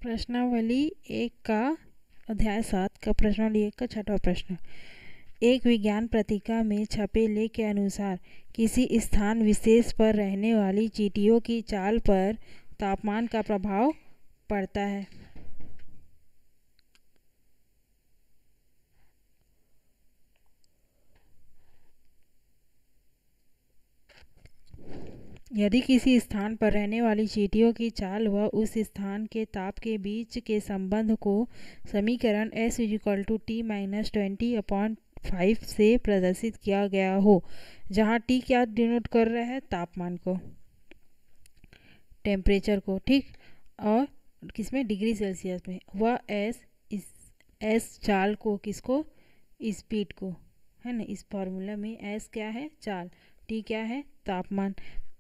प्रश्नावली 1 का अध्याय 7 का प्रश्नावली 1 का 6वां प्रश्न। एक विज्ञान पत्रिका में छपे लेख के अनुसार किसी स्थान विशेष पर रहने वाली चींटियों की चाल पर तापमान का प्रभाव पड़ता है। यदि किसी स्थान पर रहने वाली चींटियों की चाल व उस स्थान के ताप के बीच के संबंध को समीकरण S = T-20/5 से प्रदर्शित किया गया हो, जहाँ T क्या डिनोट कर रहा है? तापमान को, टेम्परेचर को, ठीक, और किसमें? डिग्री सेल्सियस में। वह S चाल को, किसको? स्पीड को, है ना। इस फॉर्मूला में S क्या है? चाल, T क्या है? तापमान,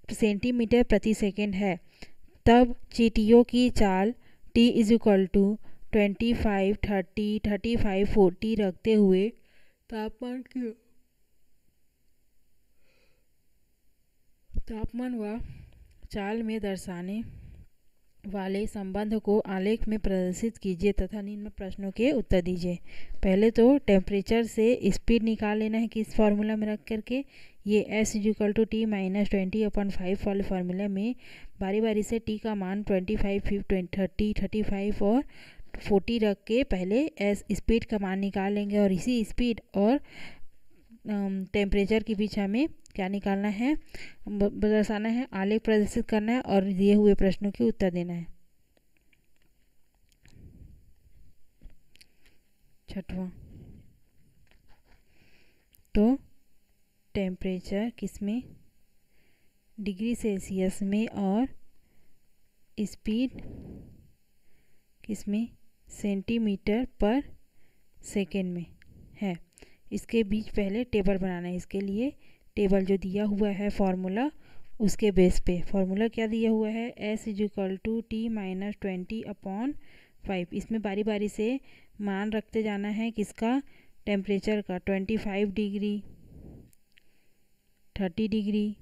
सेंटीमीटर प्रति सेकेंड है। तब चींटियों की चाल T = 25, 30, 35, 40 रखते हुए तापमान व चाल में दर्शाने वाले संबंध को आलेख में प्रदर्शित कीजिए तथा निम्न प्रश्नों के उत्तर दीजिए। पहले तो टेम्परेचर से स्पीड निकाल लेना है किस फार्मूला में रख करके, ये S = T-20/5 वाले फार्मूला में बारी बारी से T का मान 25, 30, 35 और 40 रख के पहले S स्पीड का मान निकाल लेंगे और इसी स्पीड और टेम्परेचर के बीच हमें क्या निकालना है? दर्शाना है, आलेख प्रदर्शित करना है और दिए हुए प्रश्नों के उत्तर देना है। 6वां, तो टेम्परेचर किसमें? डिग्री सेल्सियस में और स्पीड किसमें? सेंटीमीटर पर सेकेंड में है। इसके बीच पहले टेबल बनाना है। इसके लिए टेबल जो दिया हुआ है फॉर्मूला, उसके बेस पे फॉर्मूला क्या दिया हुआ है? S = T-20/5। इसमें बारी बारी से मान रखते जाना है किसका? टेम्परेचर का। 25 डिग्री, 30 डिग्री,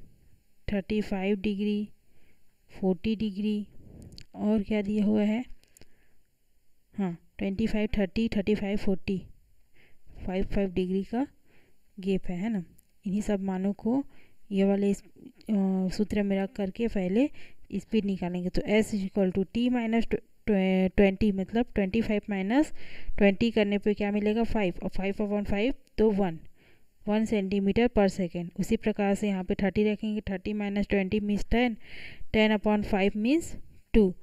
35 डिग्री, 40 डिग्री और क्या दिया हुआ है? हाँ, 25, 30, 35, 40, 5 डिग्री का गैप है ना। इन्हीं सब मानों को ये वाले इस सूत्र में रख करके पहले स्पीड निकालेंगे। तो S = T-20 मतलब 25 - 20 करने पे क्या मिलेगा? 5, और 5/5 तो 1 सेंटीमीटर पर सेकेंड। उसी प्रकार से यहाँ पे 30 रखेंगे, 30 - 20 मीन्स 10, 10/5 मीन्स 2।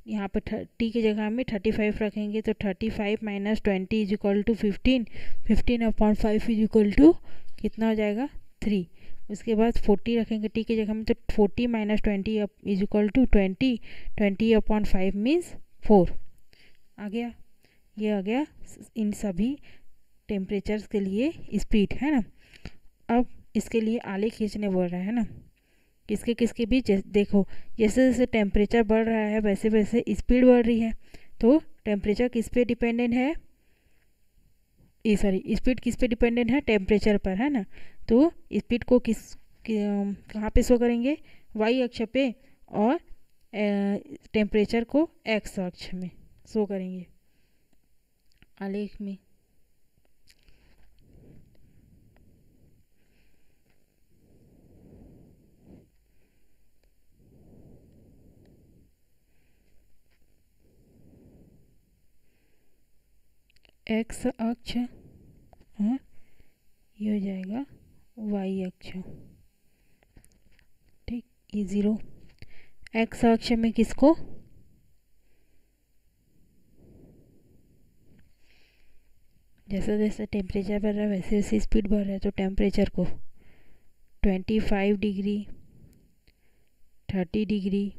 यहाँ पे T की जगह में 35 रखेंगे तो 35 - 20 = 15, 15/5 = कितना हो जाएगा? 3। उसके बाद 40 रखेंगे T की जगह में तो 40 - 20 = 20, 20/5 मीन्स 4। आ गया? ये आ गया इन सभी टेम्परेचर्स के लिए स्पीड, है ना। अब इसके लिए आलेख खींचने बोल रहा है ना, किसके किसके बीच? देखो, जैसे जैसे टेम्परेचर बढ़ रहा है वैसे वैसे स्पीड बढ़ रही है। तो टेम्परेचर किस पे डिपेंडेंट है? स्पीड किस पे डिपेंडेंट है? टेम्परेचर पर, है ना। तो स्पीड को कहाँ पे शो करेंगे? वाई अक्ष पे, और टेम्परेचर को एक्स अक्ष में शो करेंगे आलेख में। एक्स अक्ष और ये हो जाएगा वाई अक्ष, ठीक। ये 0 एक्स अक्ष में किसको? जैसे जैसे टेम्परेचर बढ़ रहा है वैसे वैसे स्पीड बढ़ रहा है। तो टेम्परेचर को 25 डिग्री, 30 डिग्री,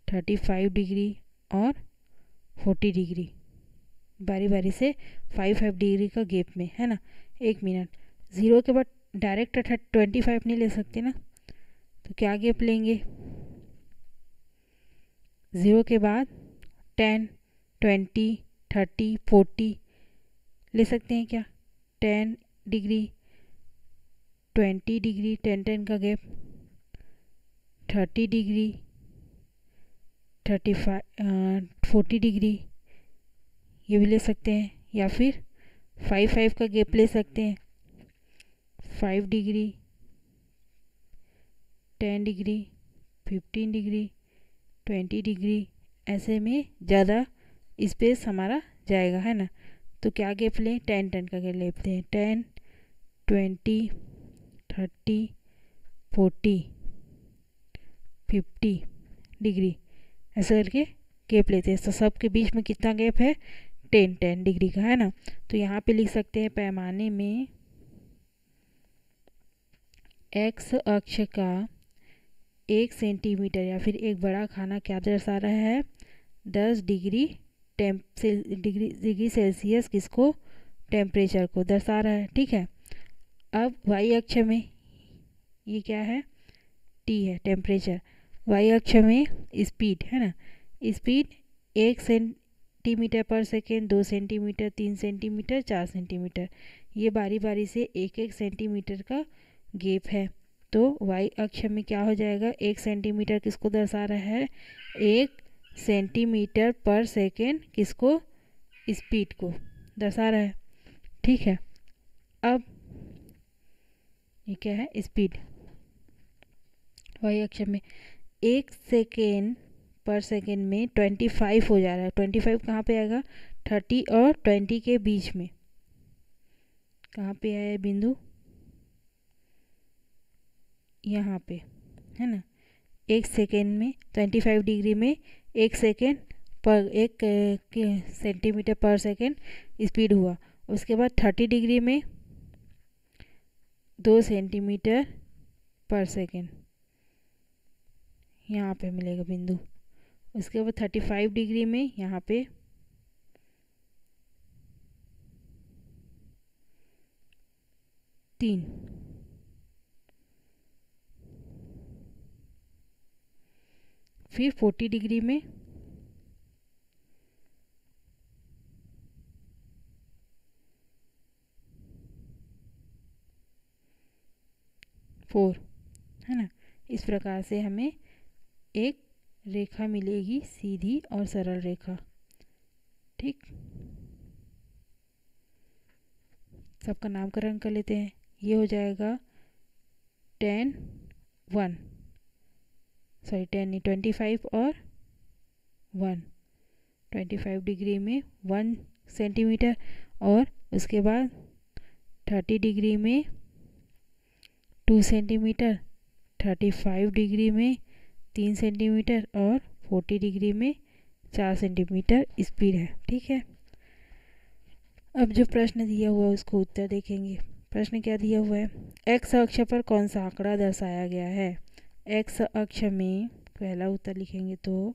35 डिग्री और 40 डिग्री बारी बारी से 5 डिग्री का गैप में, है ना। 1 मिनट। 0 के बाद डायरेक्ट 25 नहीं ले सकते ना, तो क्या गैप लेंगे? 0 के बाद 10, 20, 30, 40 ले सकते हैं क्या? 10 डिग्री, 20 डिग्री, 10 का गैप, 30 डिग्री, 40 डिग्री ये भी ले सकते हैं, या फिर 5 का गैप ले सकते हैं, 5 डिग्री, 10 डिग्री, 15 डिग्री, 20 डिग्री, ऐसे में ज़्यादा स्पेस हमारा जाएगा, है ना। तो क्या गैप लें, 10 का गैप लेते हैं, 10, 20, 30, 40, 50 डिग्री ऐसे करके गैप लेते हैं। तो सबके बीच में कितना गैप है, 10 डिग्री का, है ना। तो यहाँ पे लिख सकते हैं पैमाने में एक्स अक्ष का 1 सेंटीमीटर या फिर एक बड़ा खाना क्या दर्शा रहा है, 10 डिग्री डिग्री सेल्सियस किसको, टेम्परेचर को दर्शा रहा है, ठीक है। अब वाई अक्ष में ये क्या है, टी है टेम्परेचर, वाई अक्ष में स्पीड, है ना। स्पीड 1 सेंटीमीटर पर सेकेंड, 2 सेंटीमीटर, 3 सेंटीमीटर, 4 सेंटीमीटर, ये बारी बारी से 1 सेंटीमीटर का गैप है। तो वाई अक्ष में क्या हो जाएगा, 1 सेंटीमीटर किसको दर्शा रहा है, 1 सेंटीमीटर पर सेकेंड किसको, स्पीड को दर्शा रहा है, ठीक है। अब ये क्या है, स्पीड वाई अक्ष में 1 सेकेंड पर सेकेंड में 25 हो जा रहा है। 25 कहाँ पे आएगा, 30 और 20 के बीच में, कहाँ पे आया बिंदु, यहाँ पे, है ना। 1 सेकेंड में 25 डिग्री में 1 सेकेंड पर 1 सेंटीमीटर पर सेकेंड स्पीड हुआ। उसके बाद 30 डिग्री में 2 सेंटीमीटर पर सेकेंड यहाँ पे मिलेगा बिंदु। उसके बाद 35 डिग्री में यहाँ पे 3, फिर 40 डिग्री में 4, है ना। इस प्रकार से हमें एक रेखा मिलेगी, सीधी और सरल रेखा, ठीक। सबका नामकरण कर लेते हैं। ये हो जाएगा 10, 1, सॉरी 10 नहीं, 25 और 1, 25 डिग्री में 1 सेंटीमीटर, और उसके बाद 30 डिग्री में 2 सेंटीमीटर, 35 डिग्री में 3 सेंटीमीटर और 40 डिग्री में 4 सेंटीमीटर स्पीड है, ठीक है। अब जो प्रश्न दिया हुआ है उसको उत्तर देखेंगे। प्रश्न क्या दिया हुआ है, एक्स अक्ष पर कौन सा आंकड़ा दर्शाया गया है। एक्स अक्ष में पहला उत्तर लिखेंगे तो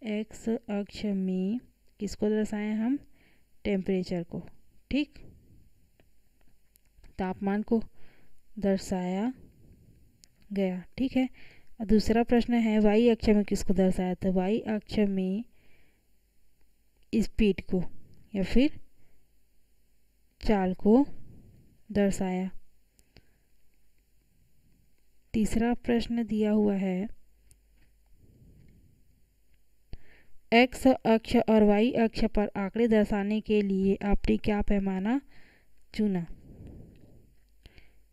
एक्स अक्ष में किसको दर्शाएं हम, टेम्परेचर को, ठीक, तापमान को दर्शाया गया, ठीक है। और दूसरा प्रश्न है वाई अक्ष में किसको दर्शाया, तो वाई अक्ष में स्पीड को या फिर चाल को दर्शाया। तीसरा प्रश्न दिया हुआ है एक्स अक्ष और वाई अक्ष पर आंकड़े दर्शाने के लिए आपने क्या पैमाना चुना।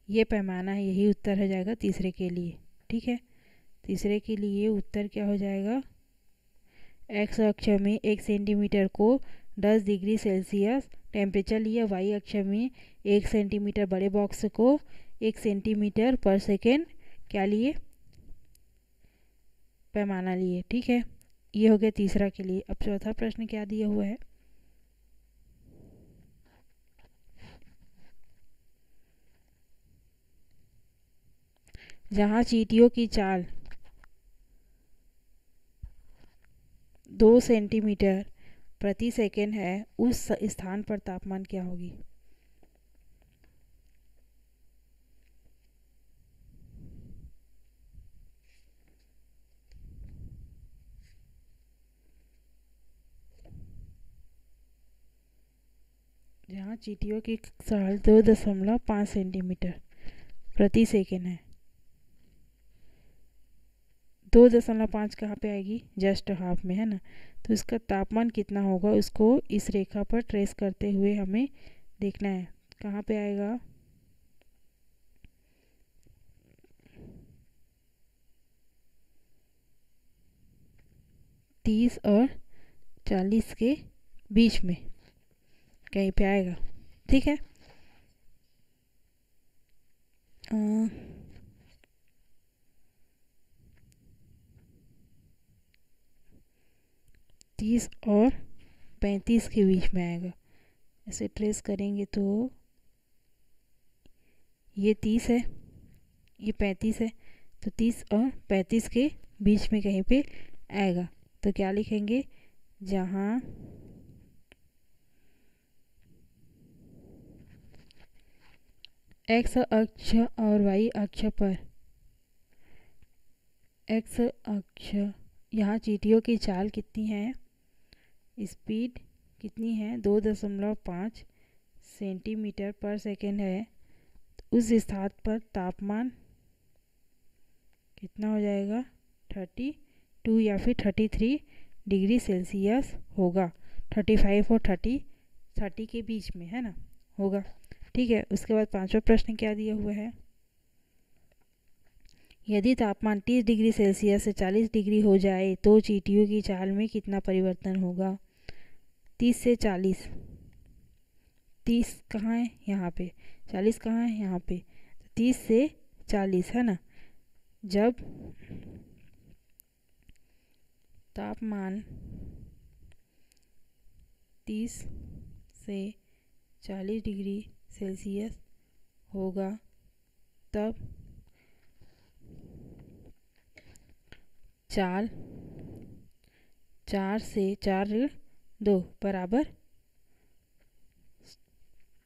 ये पैमाना है, यही उत्तर हो जाएगा तीसरे के लिए, ठीक है। तीसरे के लिए उत्तर क्या हो जाएगा, एक्स अक्ष में 1 सेंटीमीटर को 10 डिग्री सेल्सियस टेम्परेचर लिया, वाई अक्ष में 1 सेंटीमीटर बड़े बॉक्स को 1 सेंटीमीटर पर सेकेंड क्या लिए, पैमाना लिए, ठीक है। ये हो गया तीसरा के लिए। अब चौथा प्रश्न क्या दिया हुआ है, जहाँ चींटियों की चाल 2 सेंटीमीटर प्रति सेकेंड है, उस स्थान पर तापमान क्या होगी। जहाँ चींटियों की चाल 2.5 सेंटीमीटर प्रति सेकेंड है, 2.5 कहाँ पे आएगी, जस्ट हाफ में, है ना। तो इसका तापमान कितना होगा उसको इस रेखा पर ट्रेस करते हुए हमें देखना है। कहाँ पे आएगा, तीस और 40 के बीच में कहीं पे आएगा, ठीक है। 30 और 35 के बीच में आएगा। ऐसे ट्रेस करेंगे तो ये 30 है, ये 35 है, तो 30 और 35 के बीच में कहीं पे आएगा। तो क्या लिखेंगे, जहाँ एक्स अक्ष और वाई अक्ष पर, एक्स अक्ष यहाँ चींटियों की चाल कितनी है, स्पीड कितनी है, 2.5 सेंटीमीटर पर सेकेंड है। उस स्थान पर तापमान कितना हो जाएगा, 32 या फिर 33 डिग्री सेल्सियस होगा। 35 और 30 के बीच में, है ना, होगा, ठीक है। उसके बाद 5वां प्रश्न क्या दिया हुआ है, यदि तापमान 30 डिग्री सेल्सियस से 40 डिग्री हो जाए तो चींटियों की चाल में कितना परिवर्तन होगा। 30 से 40, 30 कहाँ है, यहाँ पे, 40 कहाँ है, यहाँ पे, 30 से 40, है ना। जब तापमान 30 से 40 डिग्री सेल्सियस होगा तब चाल 4 से 4 बराबर,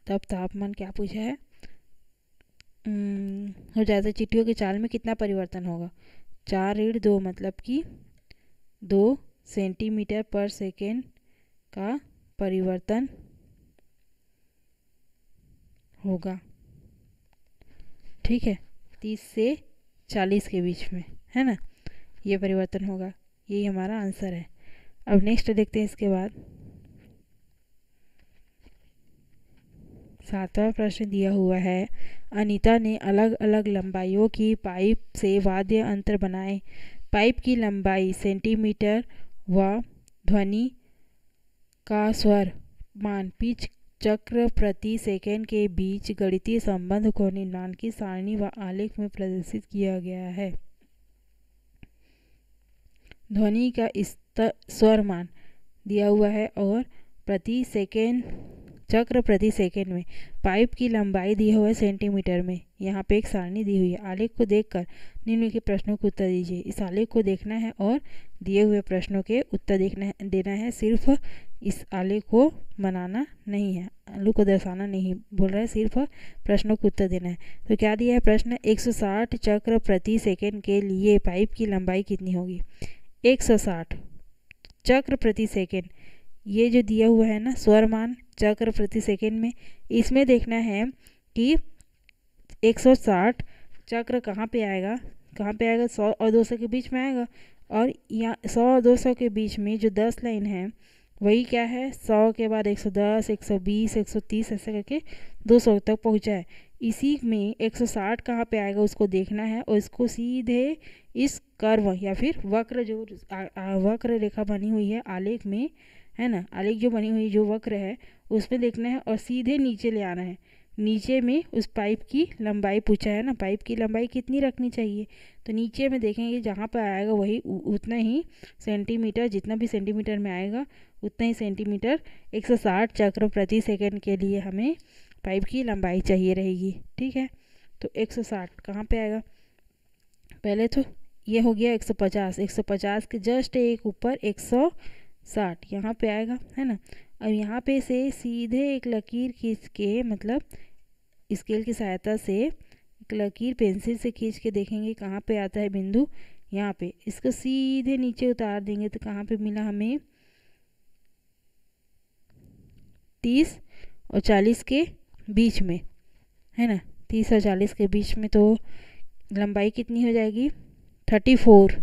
तब तापमान क्या पूछा है, हो जाता है चींटियों की चाल में कितना परिवर्तन होगा। 4 मतलब कि 2 सेंटीमीटर पर सेकेंड का परिवर्तन होगा, ठीक है। 30 से 40 के बीच में, है ना, ये परिवर्तन होगा, यही हमारा आंसर है। अब नेक्स्ट देखते हैं इसके बाद 7वां प्रश्न दिया हुआ है, अनीता ने अलग अलग लंबाइयों की पाइप से वाद्य यंत्र बनाए। पाइप की लंबाई सेंटीमीटर व ध्वनि का स्वर मान पिच चक्र प्रति सेकंड के बीच गणितीय संबंध को निम्नलिखित सारणी व आलेख में प्रदर्शित किया गया है। ध्वनि का स्वर मान दिया हुआ है और प्रति सेकंड, चक्र प्रति सेकंड में, पाइप की लंबाई दी हुई है सेंटीमीटर में। यहाँ पे एक सारणी दी हुई है। आलेख को देखकर निम्नलिखित प्रश्नों को उत्तर दीजिए। इस आलेख को देखना है और दिए हुए प्रश्नों के उत्तर देना है। सिर्फ इस आलेख को बनाना नहीं है, आलेख को दर्शाना नहीं बोल रहा है, सिर्फ प्रश्नों को उत्तर देना है। तो क्या दिया है प्रश्न, 160 चक्र प्रति सेकेंड के लिए पाइप की लंबाई कितनी होगी। 160 चक्र प्रति सेकेंड, ये जो दिया हुआ है ना स्वर मान चक्र प्रति सेकेंड में, इसमें देखना है कि 160 चक्र कहाँ पे आएगा, 100 और 200 के बीच में आएगा। और यहाँ 100 और 200 के बीच में जो 10 लाइन है वही क्या है, 100 के बाद 110, 120, 130 ऐसे करके 200 तक पहुँचा है। इसी में 160 कहाँ पे आएगा उसको देखना है और इसको सीधे इस कर्व या फिर वक्र, जो वक्र रेखा बनी हुई है आलेख में, है ना, आलेख जो बनी हुई जो वक्र है उसमें देखना है और सीधे नीचे ले आना है। नीचे में उस पाइप की लंबाई पूछा है ना, पाइप की लंबाई कितनी रखनी चाहिए, तो नीचे में देखेंगे जहाँ पर आएगा वही उतना ही सेंटीमीटर, जितना भी सेंटीमीटर में आएगा उतना ही सेंटीमीटर 160 चक्र प्रति सेकंड के लिए हमें पाइप की लंबाई चाहिए रहेगी, ठीक है। तो 160 कहाँ पे आएगा, पहले तो ये हो गया 150, 150 के जस्ट एक ऊपर 160 यहाँ पे आएगा, है ना। अब यहाँ पे से सीधे एक लकीर खींच के, मतलब स्केल की सहायता से एक लकीर पेंसिल से खींच के देखेंगे कहाँ पे आता है बिंदु, यहाँ पे। इसको सीधे नीचे उतार देंगे तो कहाँ पे मिला हमें, 30 और 40 के बीच में, है ना। 30 और 40 के बीच में तो लंबाई कितनी हो जाएगी, 34,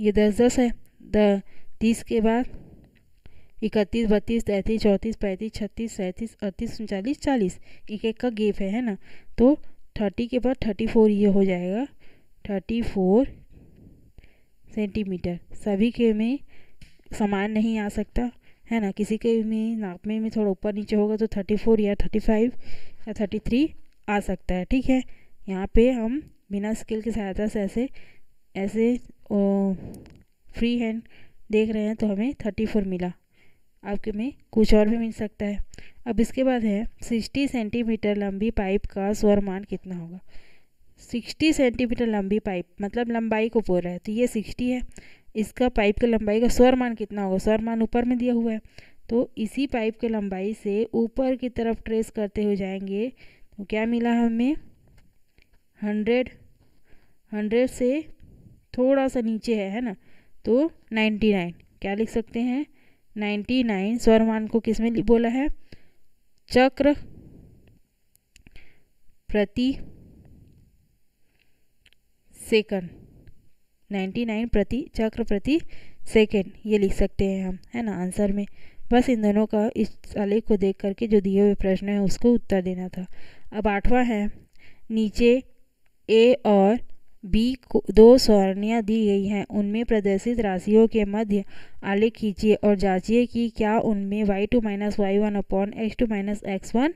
ये 10 है। 30 के बाद 31, 32, 33, 34, 35, 36, 37, 38, 39, 40, एक एक का गैप है ना। तो 30 के बाद 34 ये हो जाएगा 34 सेंटीमीटर। सभी के में समान नहीं आ सकता है ना, किसी के में नापने में थोड़ा ऊपर नीचे होगा तो 34 या 35 या 33 आ सकता है। ठीक है, यहाँ पे हम बिना स्केल की सहायता से ऐसे ऐसे फ्री हैंड देख रहे हैं तो हमें 34 मिला। आपके में कुछ और भी मिल सकता है। अब इसके बाद है 60 सेंटीमीटर लंबी पाइप का स्वर मान कितना होगा। 60 सेंटीमीटर लंबी पाइप मतलब लंबाई को बोल रहा है, तो ये 60 है। इसका पाइप की लंबाई का स्वर मान कितना होगा, स्वर मान ऊपर में दिया हुआ है, तो इसी पाइप की लंबाई से ऊपर की तरफ ट्रेस करते हुए जाएंगे तो क्या मिला हमें 100 से थोड़ा सा नीचे है ना, तो 99। क्या लिख सकते हैं 99। स्वर मान को किस में बोला है, चक्र प्रति सेकंड। 99 प्रति चक्र प्रति सेकंड ये लिख सकते हैं हम, है ना आंसर में। बस इन दोनों का इस आलेख को देख करके जो दिए हुए प्रश्न है उसको उत्तर देना था। अब 8वां है, नीचे ए और बी को 2 सारणियाँ दी गई हैं, उनमें प्रदर्शित राशियों के मध्य आलेख खींचिए और जांचिए कि क्या उनमें y2 minus y1 upon x2 minus x1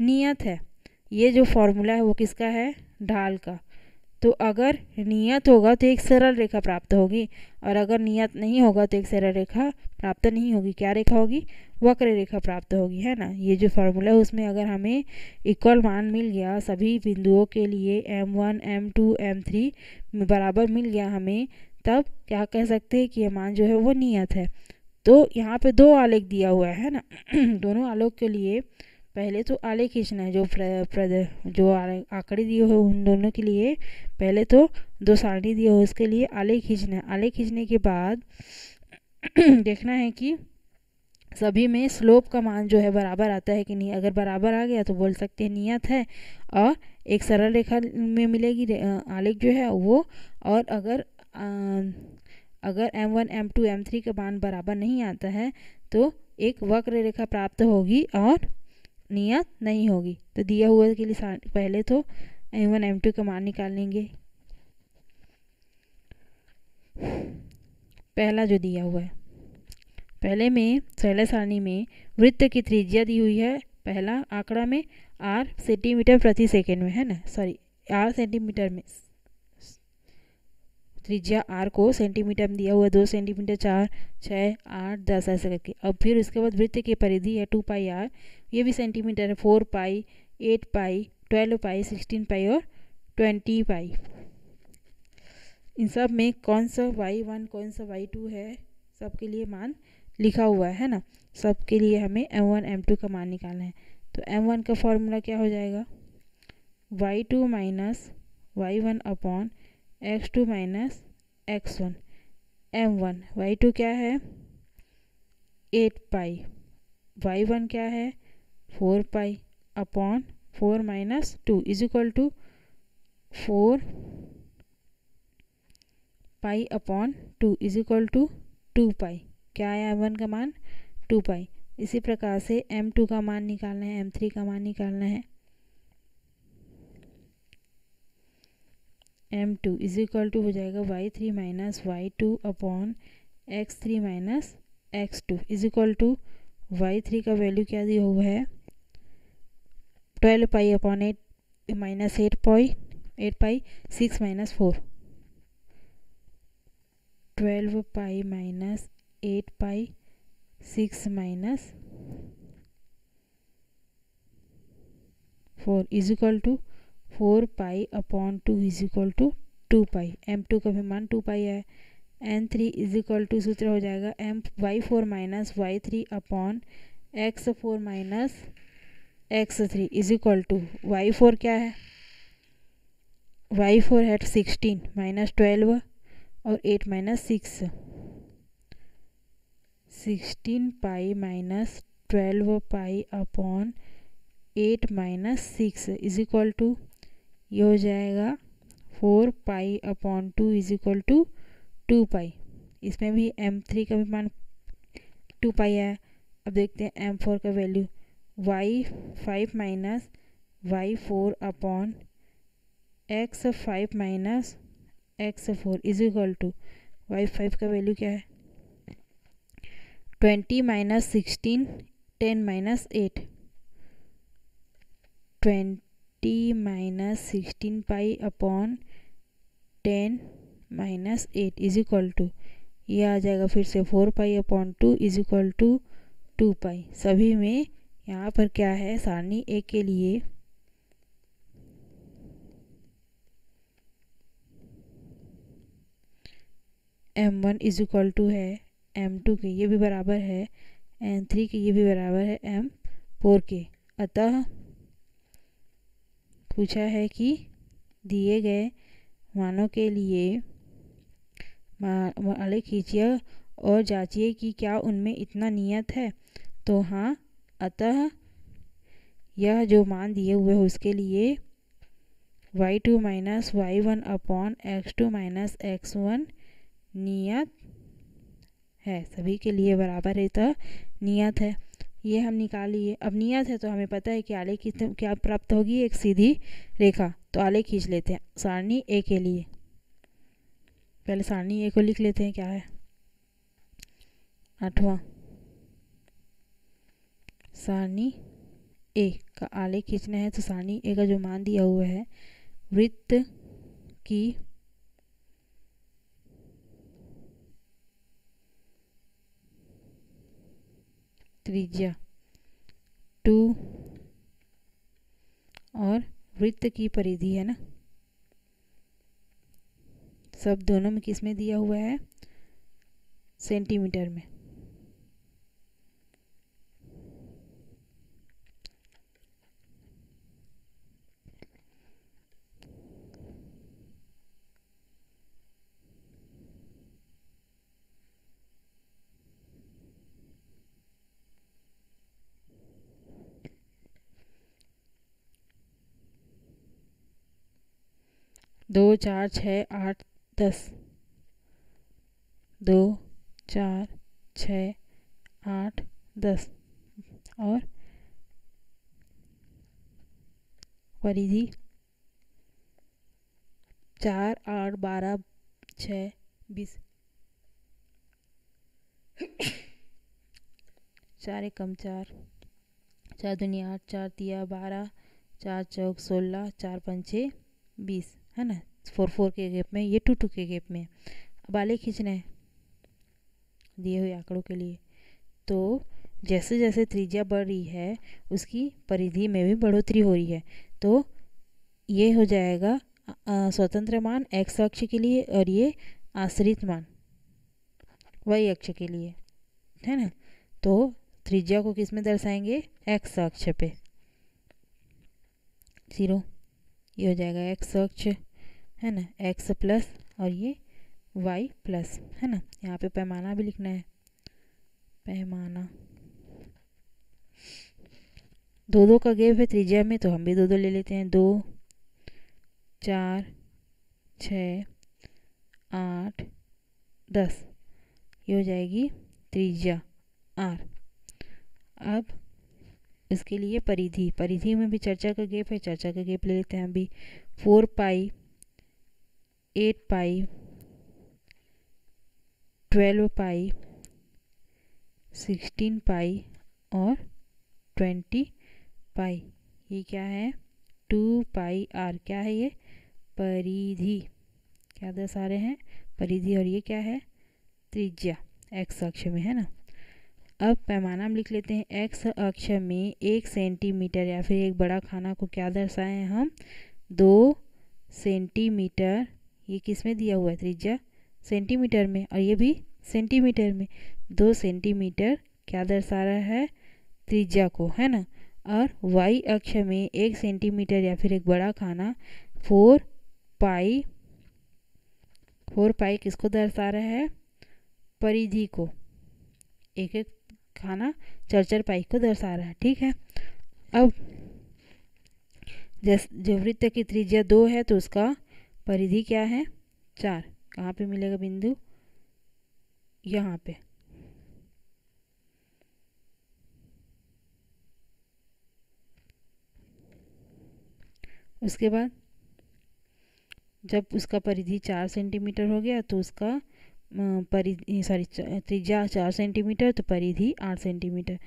नियत है। ये जो फॉर्मूला है वो किसका है, ढाल का। तो अगर नियत होगा तो एक सरल रेखा प्राप्त होगी, और अगर नियत नहीं होगा तो एक सरल रेखा प्राप्त नहीं होगी। क्या रेखा होगी, वक्र रेखा प्राप्त होगी, है ना। ये जो फार्मूला है उसमें अगर हमें इक्वल मान मिल गया सभी बिंदुओं के लिए, m1 m2 m3 बराबर मिल गया हमें, तब क्या कह सकते हैं कि ये मान जो है वो नियत है। तो यहाँ पे 2 आलेख दिया हुआ है ना दोनों आलेख के लिए पहले तो आलेख खींचना है, जो आंकड़े दिए हुए उन दोनों के लिए पहले तो 2 सारणी दिए हुए उसके लिए आलेख खींचना है। आलेख खींचने के बाद देखना है कि सभी में स्लोप का मान जो है बराबर आता है कि नहीं। अगर बराबर आ गया तो बोल सकते हैं नियत है, और एक सरल रेखा में मिलेगी आलेख जो है वो। और अगर m1 m2 m3 का मान बराबर नहीं आता है तो एक वक्र रेखा प्राप्त होगी और नियत नहीं होगी। तो दिया हुआ के लिए पहले तो m1 m2 का मान निकाल लेंगे। पहला जो दिया हुआ है, पहले सारणी में वृत्त की त्रिज्या दी हुई है, पहला आंकड़ा में r सेंटीमीटर प्रति सेकंड में, है ना, सॉरी r सेंटीमीटर में, त्रिज्या r को सेंटीमीटर में दिया हुआ 2 सेंटीमीटर, 4, 6, 8, 10 ऐसे करके। अब फिर उसके बाद वृत्त की परिधि है 2 पाई r, ये भी सेंटीमीटर है, 4 पाई, 8 पाई, 12 पाई, 16 पाई और 20 पाई। इन सब में कौन सा y1 कौन सा y2 है, सबके लिए मान लिखा हुआ है ना। सबके लिए हमें m1 m2 का मान निकालना है। तो m1 का फॉर्मूला क्या हो जाएगा, y2 minus y1 upon x2 minus x1। m1 y2 क्या है 8 पाई, y1 क्या है 4 pi upon 4 minus 2 is equal to 4 pi upon 2 is equal to 2 pi. क्या आया m1 का मान 2 पाई। इसी प्रकार से m2 का मान निकालना है, m3 का मान निकालना है। m2 इज इक्वल टू हो जाएगा y3 minus y2 upon x3 minus x2 is equal to y3 का वैल्यू क्या दिया हुआ है 12 pi upon 8 minus 8 pi 6 minus 4, 12 pi minus 8 pi 6 minus 4 is equal to 4 pi upon 2 is equal to 2 pi. m2 का भी मान 2 पाई है। n3 is equal to सूत्र हो जाएगा y4 minus y3 upon x4 minus x3 is equal to y4 क्या है y4 है 16 माइनस 12 और 8 minus 6, 16 pi minus 12 pi upon 8 minus 6 is equal to ये हो जाएगा 4 pi upon 2 is equal to 2 pi, इसमें भी m3 का भी मान 2 पाई है। अब देखते हैं m4 का value, y5 minus y4 upon x5 minus x4 is equal to y5 का वैल्यू क्या है 20 minus 16, 10 minus 8, 20 minus 16 pi upon 10 minus 8 is equal to, ये आ जाएगा फिर से 4 pi upon 2 is equal to 2 pi. सभी में यहाँ पर क्या है, सारणी ए के लिए m1 इज इक्वल टू है m2 के, ये भी बराबर है m3 के, ये भी बराबर है m4 के। अतः पूछा है कि दिए गए मानों के लिए आलेख खींचिए और जांचिए कि क्या उनमें इतना नियत है। तो हाँ, अतः यह जो मान दिए हुए हैं उसके लिए y2 minus y1 upon x2 minus x1 नियत है, सभी के लिए बराबर है, तो नियत है। ये हम निकाल लिए। अब नियत है तो हमें पता है कि आलेख क्या प्राप्त होगी, एक सीधी रेखा। तो आलेख खींच लेते हैं सारणी ए के लिए। पहले सारणी ए को लिख लेते हैं, क्या है 8वां सारणी ए का आलेख खींचना है। तो सारणी ए का जो मान दिया हुआ है, वृत्त की त्रिज्या 2 और वृत्त की परिधि है ना, सब दोनों में किस में दिया हुआ है, सेंटीमीटर में। दो चार 6 8 10, 2 4 6 8 10 और परिधि 4 8 12 6 20, 4 एकम 4, 4 दूनी 8, 4 तिया 12, 4 चौक 16, 4 पंचे 20, है ना। 4 4 के गैप में, ये 2 2 के गैप में। अब आलेख खींचना है दिए हुए आंकड़ों के लिए। तो जैसे जैसे त्रिज्या बढ़ रही है उसकी परिधि में भी बढ़ोतरी हो रही है। तो ये हो जाएगा स्वतंत्र मान x अक्ष के लिए और ये आश्रित मान y अक्ष के लिए, है ना। तो त्रिज्या को किस में दर्शाएंगे, x अक्ष पे 0, ये हो जाएगा x अक्ष, है ना, x प्लस और ये y प्लस, है ना। यहाँ पे पैमाना भी लिखना है, पैमाना 2 2 का गैप है त्रिज्या में, तो हम भी 2 2 ले लेते हैं। 2 4 6 8 10, ये हो जाएगी त्रिज्या r। अब इसके लिए परिधि, परिधि में भी चर्चा का गैप है, चर्चा का गैप ले लेते हैं अभी। 4 पाई 8 पाई 12 पाई 16 पाई और 20 पाई, ये क्या है 2 पाई r। क्या है ये, परिधि, क्या दर्शा रहे हैं, परिधि। और ये क्या है, त्रिज्या x अक्ष में, है ना। अब पैमाना हम लिख लेते हैं। x अक्ष में 1 सेंटीमीटर या फिर एक बड़ा खाना को क्या दर्शाए हैं हम, 2 सेंटीमीटर। ये किस में दिया हुआ है, त्रिज्या सेंटीमीटर में, और ये भी सेंटीमीटर में। 2 सेंटीमीटर क्या दर्शा रहा है, त्रिज्या को, है ना। और y अक्ष में 1 सेंटीमीटर या फिर एक बड़ा खाना 4 पाई, 4 पाई किसको दर्शा रहा है, परिधि को, एक एक खाना 4 4 पाई को दर्शा रहा है, ठीक है। अब जो वृत्त की त्रिज्या 2 है तो उसका परिधि क्या है 4, कहाँ पे मिलेगा बिंदु यहाँ पे। उसके बाद जब उसका परिधि 4 सेंटीमीटर हो गया तो उसका परिधि त्रिज्या 4 सेंटीमीटर तो परिधि 8 सेंटीमीटर।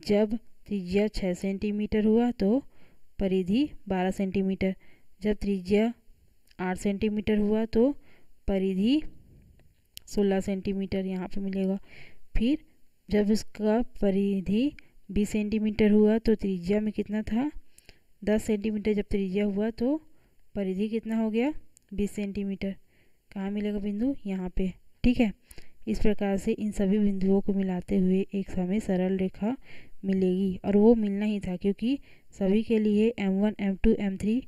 जब त्रिज्या 6 सेंटीमीटर हुआ तो परिधि 12 सेंटीमीटर। जब त्रिज्या 8 सेंटीमीटर हुआ तो परिधि 16 सेंटीमीटर यहाँ पे मिलेगा। फिर जब उसका परिधि 20 सेंटीमीटर हुआ तो त्रिज्या में कितना था 10 सेंटीमीटर। जब त्रिज्या हुआ तो परिधि कितना हो गया 20 सेंटीमीटर। कहाँ मिलेगा बिंदु यहाँ पे। ठीक है, इस प्रकार से इन सभी बिंदुओं को मिलाते हुए एक हमें सरल रेखा मिलेगी और वो मिलना ही था क्योंकि सभी के लिए M1 M2 M3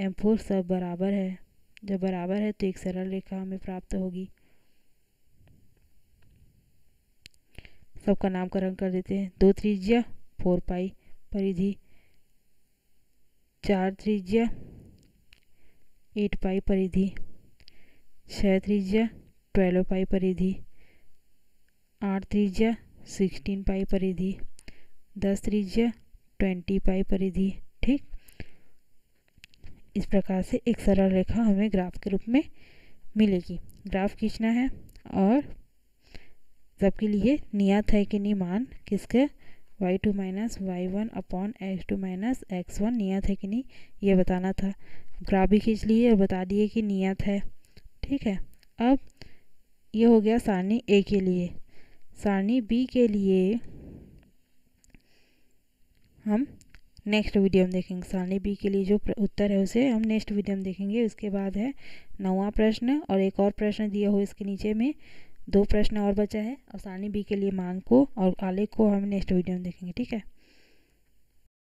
M4 सब बराबर है। जब बराबर है तो एक सरल रेखा हमें प्राप्त होगी। सबका नामकरण कर देते हैं। 2 त्रिज्या 4 पाई परिधि, 4 त्रिज्या 8 पाई परिधि, 6 त्रिज्या 12 पाई परिधि, 8 त्रिज्या 16 पाई परिधि, 10 त्रिज्या 20 पाई परिधि। ठीक, इस प्रकार से एक सरल रेखा हमें ग्राफ के रूप में मिलेगी। ग्राफ खींचना है और सबके लिए नियत है कि नहीं मान किसके y2 minus y1 upon x2 minus x1 नियत है कि नहीं ये बताना था। ग्राफ भी खींच लिए और बता दिए कि नियत है। ठीक है, अब ये हो गया सारणी ए के लिए। सारणी बी के लिए हम नेक्स्ट वीडियो में देखेंगे। सारणी बी के लिए जो उत्तर है उसे हम नेक्स्ट वीडियो में देखेंगे। उसके बाद है 9वां प्रश्न और एक और प्रश्न दिया हो इसके नीचे में 2 प्रश्न और बचा है और सारणी बी के लिए मान को और आलेख को हम नेक्स्ट वीडियो में देखेंगे। ठीक है।